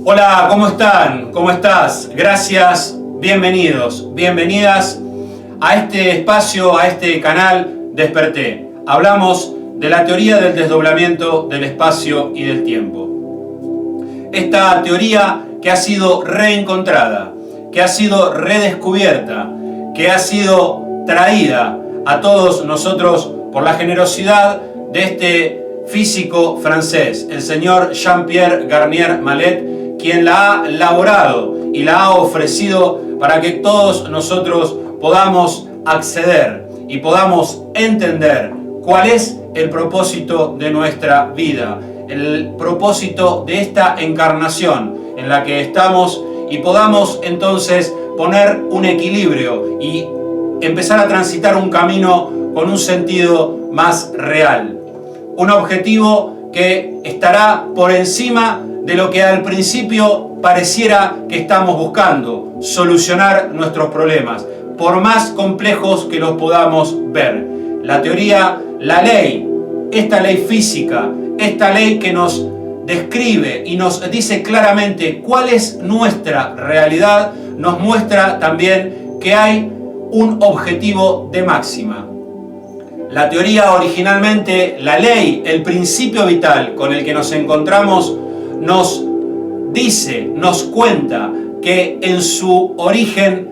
Hola, ¿cómo están? ¿Cómo estás? Gracias, bienvenidos, bienvenidas a este espacio, a este canal Desperté. Hablamos de la teoría del desdoblamiento del espacio y del tiempo. Esta teoría que ha sido reencontrada, que ha sido redescubierta, que ha sido traída a todos nosotros por la generosidad de este físico francés, el señor Jean-Pierre Garnier Mallet, quien la ha elaborado y la ha ofrecido para que todos nosotros podamos acceder y podamos entender cuál es el propósito de nuestra vida, el propósito de esta encarnación en la que estamos, y podamos entonces poner un equilibrio y empezar a transitar un camino con un sentido más real. Un objetivo que estará por encima de lo que al principio pareciera que estamos buscando: solucionar nuestros problemas, por más complejos que los podamos ver. La teoría, la ley, esta ley física, esta ley que nos describe y nos dice claramente cuál es nuestra realidad, nos muestra también que hay un objetivo de máxima. La teoría originalmente, la ley, el principio vital con el que nos encontramos, nos dice, nos cuenta que en su origen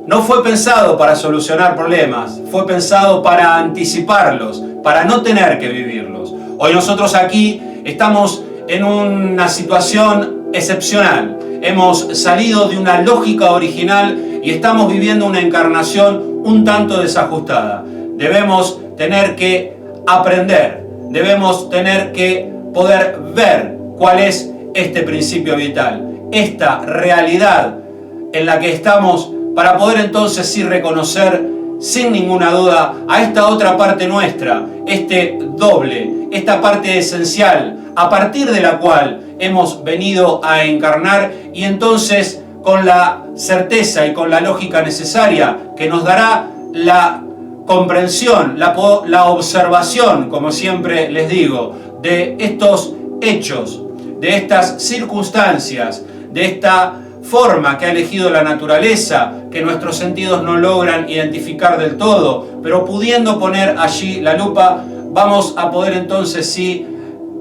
no fue pensado para solucionar problemas, fue pensado para anticiparlos, para no tener que vivirlos. Hoy nosotros aquí estamos en una situación excepcional. Hemos salido de una lógica original y estamos viviendo una encarnación un tanto desajustada. Debemos tener que aprender, debemos tener que poder ver cuál es este principio vital, esta realidad en la que estamos, para poder entonces sí reconocer sin ninguna duda a esta otra parte nuestra, este doble, esta parte esencial, a partir de la cual hemos venido a encarnar, y entonces con la certeza y con la lógica necesaria que nos dará la comprensión, la observación, como siempre les digo, de estos hechos, de estas circunstancias, de esta forma que ha elegido la naturaleza, que nuestros sentidos no logran identificar del todo, pero pudiendo poner allí la lupa, vamos a poder entonces sí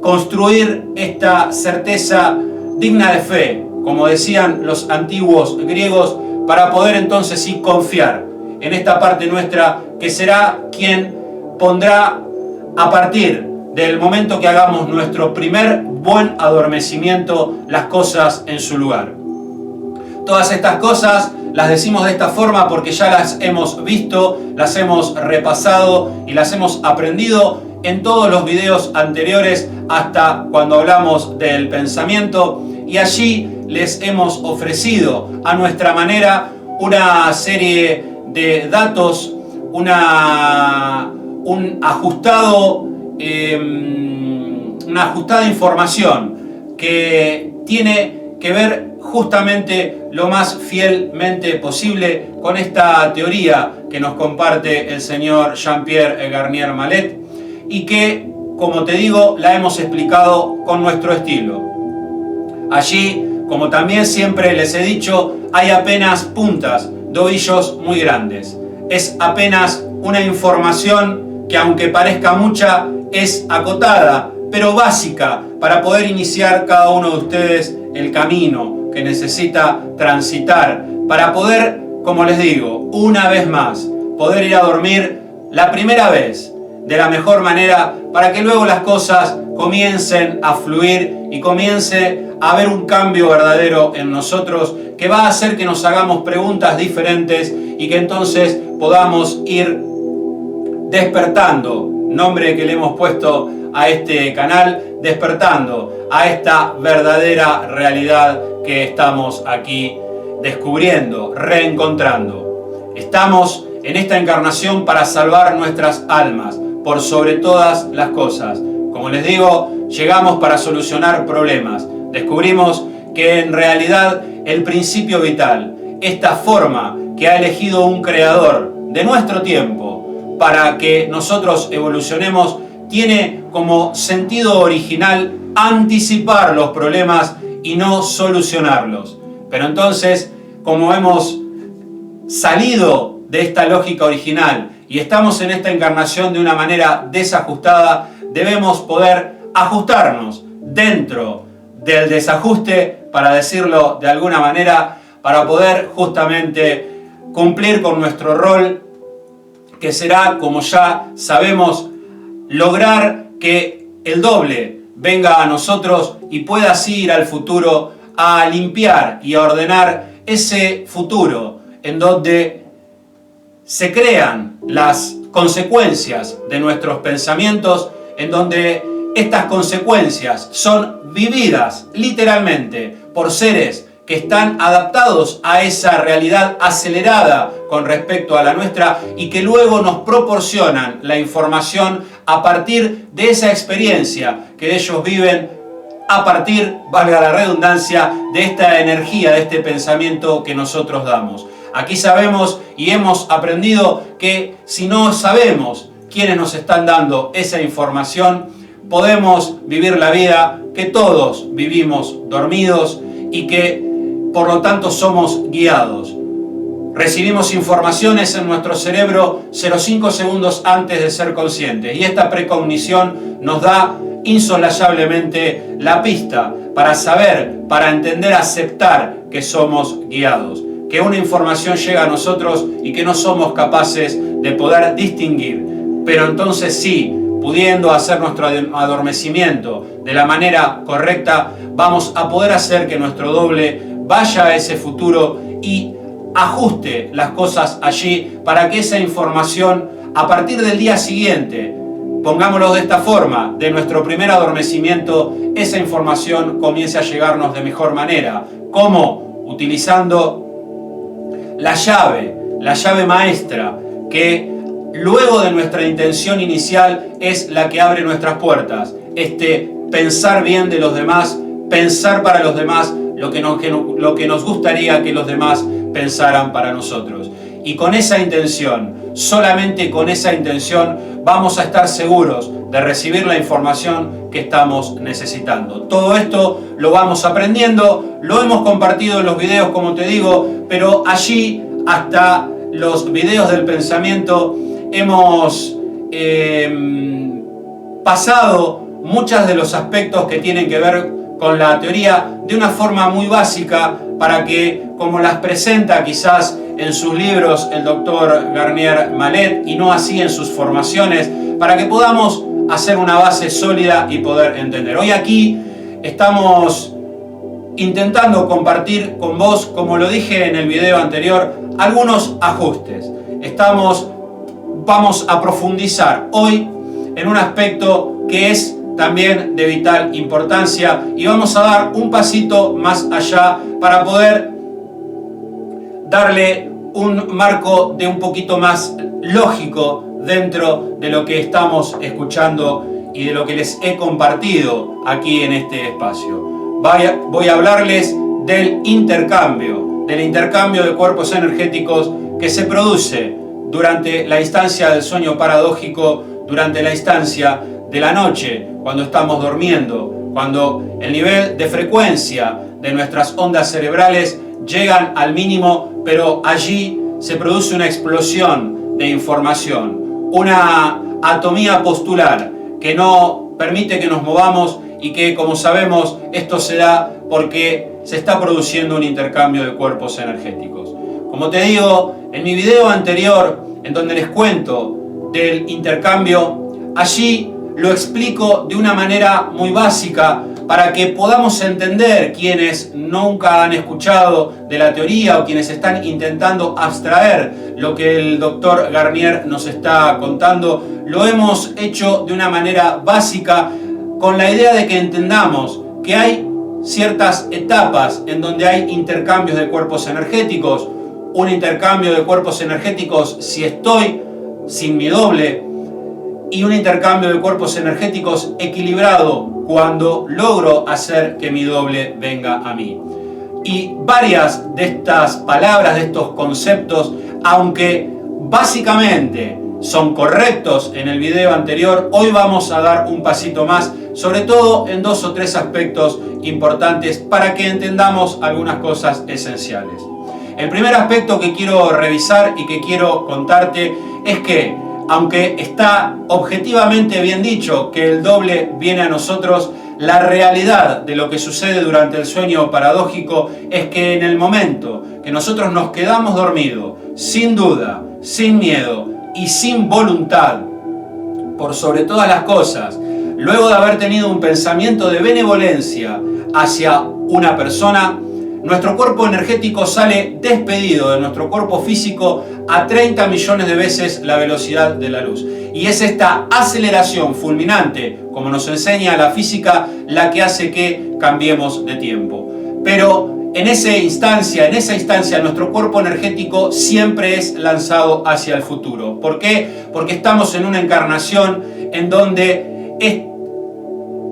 construir esta certeza digna de fe, como decían los antiguos griegos, para poder entonces sí confiar en esta parte nuestra, que será quien pondrá, a partir del momento que hagamos nuestro primer buen adormecimiento, las cosas en su lugar. Todas estas cosas las decimos de esta forma porque ya las hemos visto, las hemos repasado y las hemos aprendido en todos los videos anteriores, hasta cuando hablamos del pensamiento, y allí les hemos ofrecido a nuestra manera una serie de datos, una ajustada información que tiene que ver justamente lo más fielmente posible con esta teoría que nos comparte el señor Jean-Pierre Garnier Mallet, y que, como te digo, la hemos explicado con nuestro estilo. Allí, como también siempre les he dicho, hay apenas puntas de ovillos muy grandes. Es apenas una información que, aunque parezca mucha, es acotada, pero básica, para poder iniciar cada uno de ustedes el camino que necesita transitar, para poder, como les digo, una vez más, poder ir a dormir la primera vez de la mejor manera, para que luego las cosas comiencen a fluir y comience a haber un cambio verdadero en nosotros, que va a hacer que nos hagamos preguntas diferentes y que entonces podamos ir despertando, nombre que le hemos puesto a este canal, despertando a esta verdadera realidad que estamos aquí descubriendo, reencontrando. Estamos en esta encarnación para salvar nuestras almas, por sobre todas las cosas. Como les digo, llegamos para solucionar problemas. Descubrimos que en realidad el principio vital, esta forma que ha elegido un creador de nuestro tiempo para que nosotros evolucionemos, tiene como sentido original anticipar los problemas y no solucionarlos. Pero entonces, como hemos salido de esta lógica original y estamos en esta encarnación de una manera desajustada, debemos poder ajustarnos dentro del desajuste, para decirlo de alguna manera, para poder justamente cumplir con nuestro rol, que será, como ya sabemos, lograr que el doble venga a nosotros y pueda así ir al futuro a limpiar y a ordenar ese futuro en donde se crean las consecuencias de nuestros pensamientos, en donde estas consecuencias son vividas literalmente por seres que están adaptados a esa realidad acelerada con respecto a la nuestra y que luego nos proporcionan la información a partir de esa experiencia que ellos viven, a partir, valga la redundancia, de esta energía, de este pensamiento que nosotros damos. Aquí sabemos y hemos aprendido que si no sabemos quiénes nos están dando esa información, podemos vivir la vida que todos vivimos dormidos y que por lo tanto somos guiados. Recibimos informaciones en nuestro cerebro 0,5 segundos antes de ser conscientes y esta precognición nos da insoslayablemente la pista para saber, para entender, aceptar que somos guiados, que una información llega a nosotros y que no somos capaces de poder distinguir. Pero entonces sí, pudiendo hacer nuestro adormecimiento de la manera correcta, vamos a poder hacer que nuestro doble vaya a ese futuro y ajuste las cosas allí para que esa información, a partir del día siguiente, pongámoslo de esta forma, de nuestro primer adormecimiento, esa información comience a llegarnos de mejor manera. ¿Cómo? Utilizando la llave maestra, que luego de nuestra intención inicial es la que abre nuestras puertas. Pensar bien de los demás, pensar para los demás lo que nos gustaría que los demás pensaran para nosotros. Y con esa intención, solamente con esa intención, vamos a estar seguros de recibir la información que estamos necesitando. Todo esto lo vamos aprendiendo, lo hemos compartido en los videos, como te digo, pero allí, hasta los videos del pensamiento, hemos pasado muchos de los aspectos que tienen que ver con la teoría de una forma muy básica, para que, como las presenta quizás en sus libros el doctor Garnier Mallet y no así en sus formaciones, para que podamos hacer una base sólida y poder entender. Hoy aquí estamos intentando compartir con vos, como lo dije en el video anterior, algunos ajustes. Vamos a profundizar hoy en un aspecto que es también de vital importancia y vamos a dar un pasito más allá para poder darle un marco de un poquito más lógico dentro de lo que estamos escuchando y de lo que les he compartido aquí en este espacio. Voy a hablarles del intercambio de cuerpos energéticos que se produce durante la instancia del sueño paradójico, durante la instancia de la noche, cuando estamos durmiendo, cuando el nivel de frecuencia de nuestras ondas cerebrales llegan al mínimo, pero allí se produce una explosión de información, una atomía postular que no permite que nos movamos y que, como sabemos, esto se da porque se está produciendo un intercambio de cuerpos energéticos. Como te digo, en mi video anterior, en donde les cuento del intercambio, allí lo explico de una manera muy básica para que podamos entender, quienes nunca han escuchado de la teoría o quienes están intentando abstraer lo que el doctor Garnier nos está contando. Lo hemos hecho de una manera básica con la idea de que entendamos que hay ciertas etapas en donde hay intercambios de cuerpos energéticos. Un intercambio de cuerpos energéticos si estoy sin mi doble, y un intercambio de cuerpos energéticos equilibrado cuando logro hacer que mi doble venga a mí. Y varias de estas palabras, de estos conceptos, aunque básicamente son correctos en el video anterior, hoy vamos a dar un pasito más sobre todo en 2 o 3 aspectos importantes para que entendamos algunas cosas esenciales. El primer aspecto que quiero revisar y que quiero contarte es que, aunque está objetivamente bien dicho que el doble viene a nosotros, la realidad de lo que sucede durante el sueño paradójico es que en el momento que nosotros nos quedamos dormidos, sin duda, sin miedo y sin voluntad, por sobre todas las cosas, luego de haber tenido un pensamiento de benevolencia hacia una persona, nuestro cuerpo energético sale despedido de nuestro cuerpo físico a 30 millones de veces la velocidad de la luz. Y es esta aceleración fulminante, como nos enseña la física, la que hace que cambiemos de tiempo. Pero en esa instancia, nuestro cuerpo energético siempre es lanzado hacia el futuro. ¿Por qué? Porque estamos en una encarnación en donde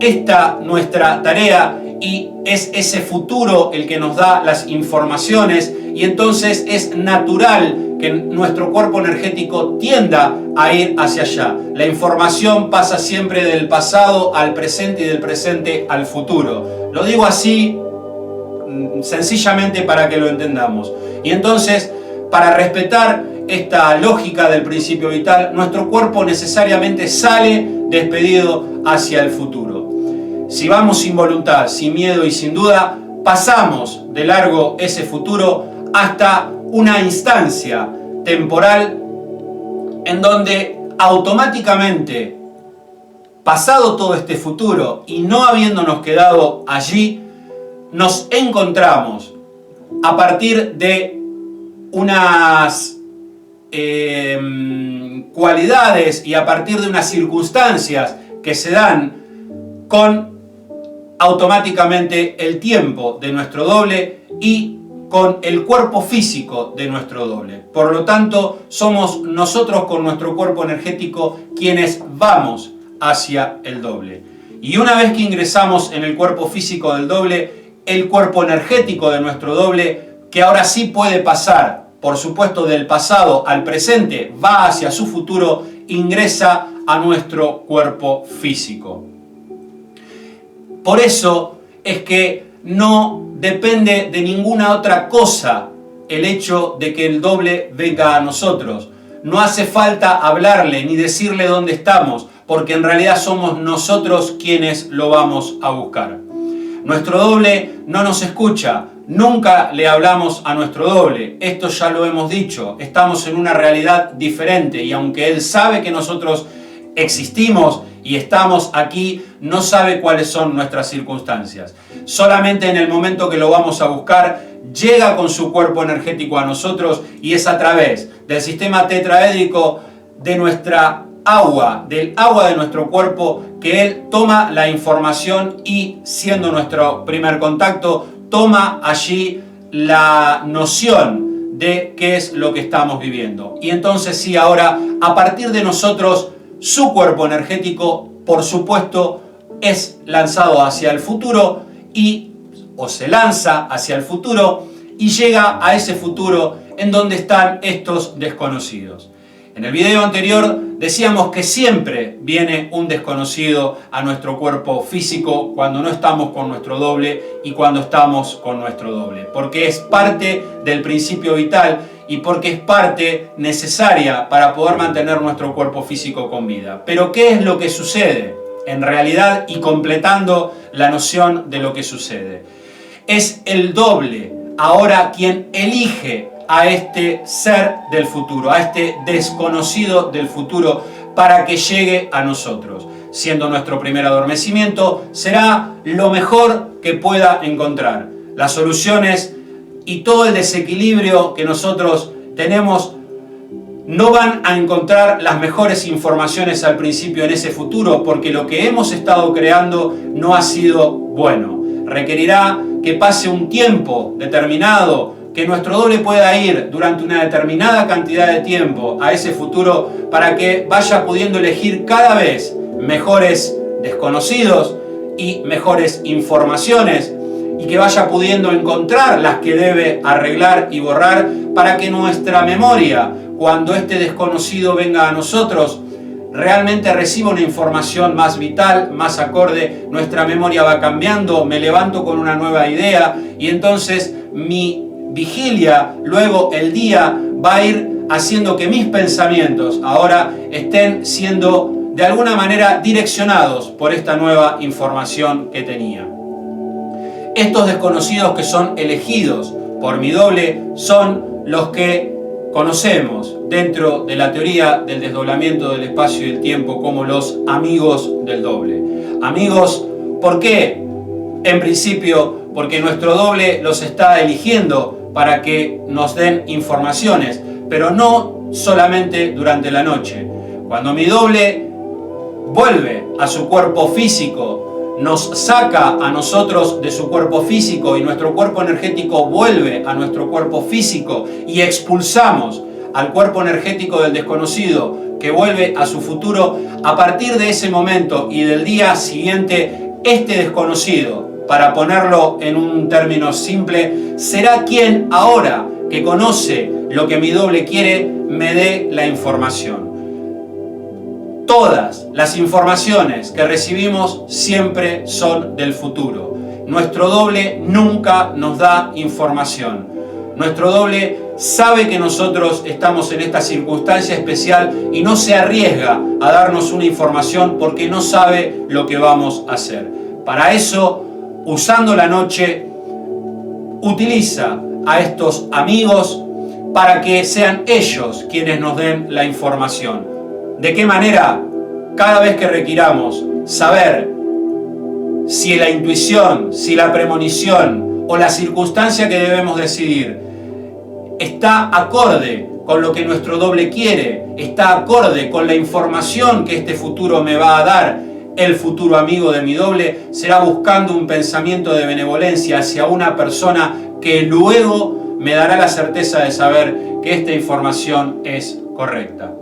esta nuestra tarea y es ese futuro el que nos da las informaciones, y entonces es natural que nuestro cuerpo energético tienda a ir hacia allá. La información pasa siempre del pasado al presente y del presente al futuro. Lo digo así sencillamente para que lo entendamos. Y entonces, para respetar esta lógica del principio vital, nuestro cuerpo necesariamente sale despedido hacia el futuro. Si vamos sin voluntad, sin miedo y sin duda, pasamos de largo ese futuro hasta una instancia temporal en donde automáticamente, pasado todo este futuro y no habiéndonos quedado allí, nos encontramos a partir de unas cualidades y a partir de unas circunstancias que se dan con automáticamente el tiempo de nuestro doble y con el cuerpo físico de nuestro doble. Por lo tanto, somos nosotros con nuestro cuerpo energético quienes vamos hacia el doble. Y una vez que ingresamos en el cuerpo físico del doble, el cuerpo energético de nuestro doble, que ahora sí puede pasar, por supuesto, del pasado al presente, va hacia su futuro, ingresa a nuestro cuerpo físico. Por eso es que no depende de ninguna otra cosa el hecho de que el doble venga a nosotros. No hace falta hablarle ni decirle dónde estamos, porque en realidad somos nosotros quienes lo vamos a buscar. Nuestro doble no nos escucha, nunca le hablamos a nuestro doble. Esto ya lo hemos dicho, estamos en una realidad diferente y aunque él sabe que nosotros existimos y estamos aquí, no sabe cuáles son nuestras circunstancias. Solamente en el momento que lo vamos a buscar, llega con su cuerpo energético a nosotros y es a través del sistema tetraédrico de nuestra agua, del agua de nuestro cuerpo, que él toma la información y, siendo nuestro primer contacto, toma allí la noción de qué es lo que estamos viviendo. Y entonces sí, ahora, a partir de nosotros, su cuerpo energético, por supuesto, es lanzado hacia el futuro o se lanza hacia el futuro y llega a ese futuro en donde están estos desconocidos. En el video anterior decíamos que siempre viene un desconocido a nuestro cuerpo físico cuando no estamos con nuestro doble y cuando estamos con nuestro doble, porque es parte del principio vital y porque es parte necesaria para poder mantener nuestro cuerpo físico con vida. Pero ¿qué es lo que sucede en realidad y completando la noción de lo que sucede? Es el doble ahora quien elige a este ser del futuro, a este desconocido del futuro, para que llegue a nosotros. Siendo nuestro primer adormecimiento, será lo mejor que pueda encontrar. Las soluciones y todo el desequilibrio que nosotros tenemos no van a encontrar las mejores informaciones al principio en ese futuro, porque lo que hemos estado creando no ha sido bueno. Requerirá que pase un tiempo determinado, que nuestro doble pueda ir durante una determinada cantidad de tiempo a ese futuro para que vaya pudiendo elegir cada vez mejores desconocidos y mejores informaciones y que vaya pudiendo encontrar las que debe arreglar y borrar para que nuestra memoria, cuando este desconocido venga a nosotros, realmente recibo una información más vital, más acorde, nuestra memoria va cambiando, me levanto con una nueva idea y entonces mi vigilia, luego el día, va a ir haciendo que mis pensamientos ahora estén siendo de alguna manera direccionados por esta nueva información que tenía. Estos desconocidos que son elegidos por mi doble son los que conocemos dentro de la teoría del desdoblamiento del espacio y el tiempo como los amigos del doble. Amigos, ¿por qué? En principio, porque nuestro doble los está eligiendo para que nos den informaciones, pero no solamente durante la noche. Cuando mi doble vuelve a su cuerpo físico, nos saca a nosotros de su cuerpo físico y nuestro cuerpo energético vuelve a nuestro cuerpo físico y expulsamos al cuerpo energético del desconocido que vuelve a su futuro, a partir de ese momento y del día siguiente, este desconocido, para ponerlo en un término simple, será quien ahora que conoce lo que mi doble quiere, me dé la información. Todas las informaciones que recibimos siempre son del futuro. Nuestro doble nunca nos da información. Nuestro doble sabe que nosotros estamos en esta circunstancia especial y no se arriesga a darnos una información porque no sabe lo que vamos a hacer. Para eso, usando la noche, utiliza a estos amigos para que sean ellos quienes nos den la información. ¿De qué manera? Cada vez que requiramos saber si la intuición, si la premonición o la circunstancia que debemos decidir está acorde con lo que nuestro doble quiere, está acorde con la información que este futuro me va a dar, el futuro amigo de mi doble, será buscando un pensamiento de benevolencia hacia una persona que luego me dará la certeza de saber que esta información es correcta.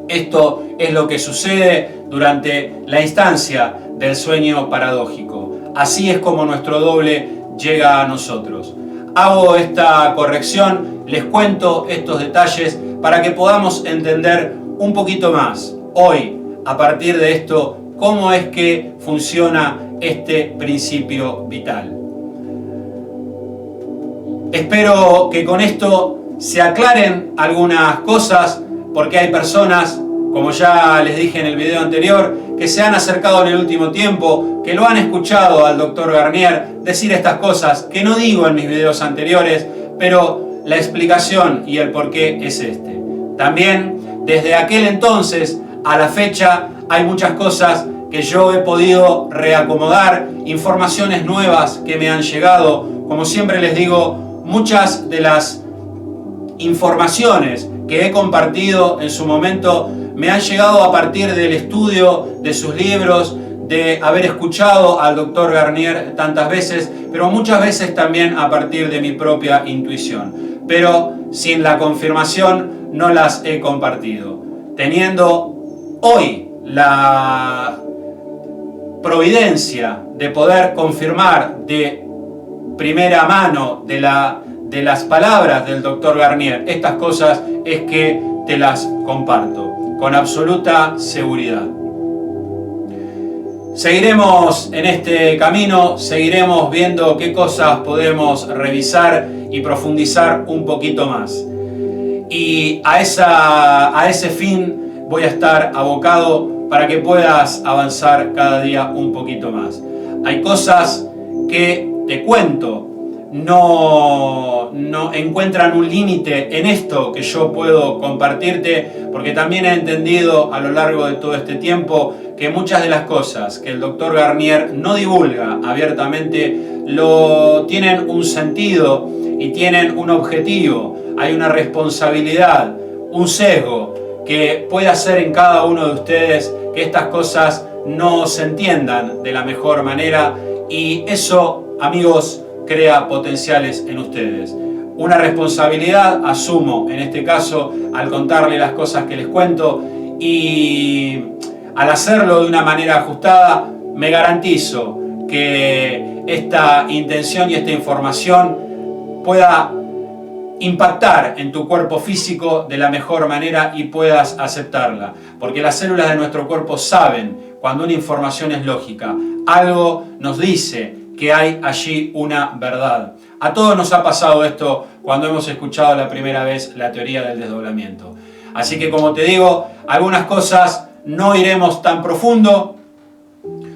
Esto es lo que sucede durante la instancia del sueño paradójico. Así es como nuestro doble llega a nosotros. Hago esta corrección, les cuento estos detalles para que podamos entender un poquito más hoy, a partir de esto, cómo es que funciona este principio vital. Espero que con esto se aclaren algunas cosas, porque hay personas, como ya les dije en el video anterior, que se han acercado en el último tiempo, que lo han escuchado al Dr. Garnier decir estas cosas que no digo en mis videos anteriores, pero la explicación y el porqué es este. También, desde aquel entonces a la fecha, hay muchas cosas que yo he podido reacomodar, informaciones nuevas que me han llegado. Como siempre les digo, muchas de las informaciones que he compartido en su momento me han llegado a partir del estudio de sus libros, de haber escuchado al Dr. Garnier tantas veces, pero muchas veces también a partir de mi propia intuición. Pero sin la confirmación no las he compartido. Teniendo hoy la providencia de poder confirmar de primera mano de las palabras del Dr. Garnier estas cosas, es que te las comparto con absoluta seguridad. Seguiremos en este camino, seguiremos viendo qué cosas podemos revisar y profundizar un poquito más. Y a ese fin voy a estar abocado para que puedas avanzar cada día un poquito más. Hay cosas que te cuento, no encuentran un límite en esto que yo puedo compartirte, porque también he entendido a lo largo de todo este tiempo que muchas de las cosas que el Dr. Garnier no divulga abiertamente tienen un sentido y tienen un objetivo. Hay una responsabilidad, un sesgo que puede hacer en cada uno de ustedes que estas cosas no se entiendan de la mejor manera, y eso, amigos, crea potenciales en ustedes. Una responsabilidad asumo en este caso al contarle las cosas que les cuento, y al hacerlo de una manera ajustada me garantizo que esta intención y esta información pueda impactar en tu cuerpo físico de la mejor manera y puedas aceptarla. Porque las células de nuestro cuerpo saben cuando una información es lógica. Algo nos dice que hay allí una verdad. A todos nos ha pasado esto cuando hemos escuchado la primera vez la teoría del desdoblamiento. Así que, como te digo, algunas cosas no iremos tan profundo,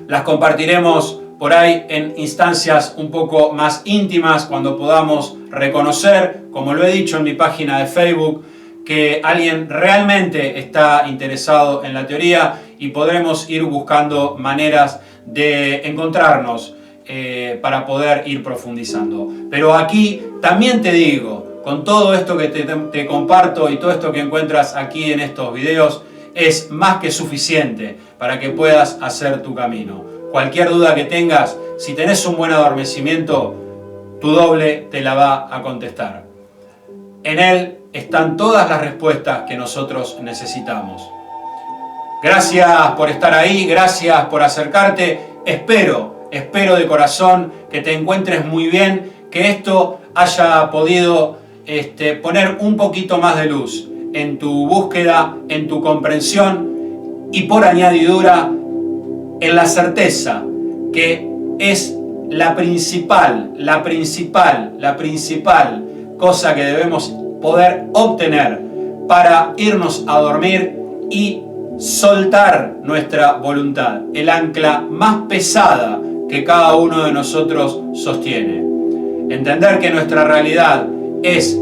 las compartiremos por ahí en instancias un poco más íntimas, cuando podamos reconocer, como lo he dicho en mi página de Facebook, que alguien realmente está interesado en la teoría, y podremos ir buscando maneras de encontrarnos para poder ir profundizando. Pero aquí también te digo, con todo esto que te comparto y todo esto que encuentras aquí en estos videos, es más que suficiente para que puedas hacer tu camino. Cualquier duda que tengas, si tenés un buen adormecimiento, tu doble te la va a contestar. En él están todas las respuestas que nosotros necesitamos. Gracias por estar ahí, gracias por acercarte. Espero de corazón que te encuentres muy bien, que esto haya podido poner un poquito más de luz en tu búsqueda, en tu comprensión y por añadidura en la certeza que es la principal cosa que debemos poder obtener para irnos a dormir y soltar nuestra voluntad, el ancla más pesada que cada uno de nosotros sostiene. Entender que nuestra realidad es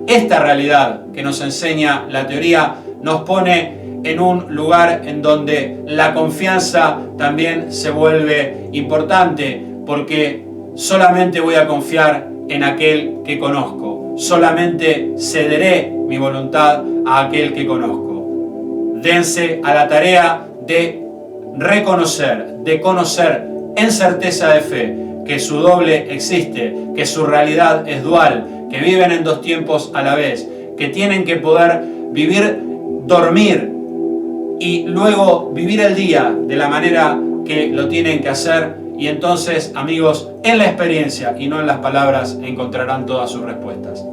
esta realidad que nos enseña la teoría, nos pone en un lugar en donde la confianza también se vuelve importante, porque solamente voy a confiar en aquel que conozco, solamente cederé mi voluntad a aquel que conozco. Dense a la tarea de reconocer, de conocer en certeza de fe que su doble existe, que su realidad es dual, que viven en dos tiempos a la vez, que tienen que poder vivir, dormir y luego vivir el día de la manera que lo tienen que hacer. Y entonces, amigos, en la experiencia y no en las palabras encontrarán todas sus respuestas.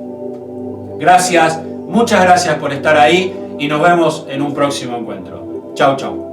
Gracias, muchas gracias por estar ahí y nos vemos en un próximo encuentro. Chau, chau.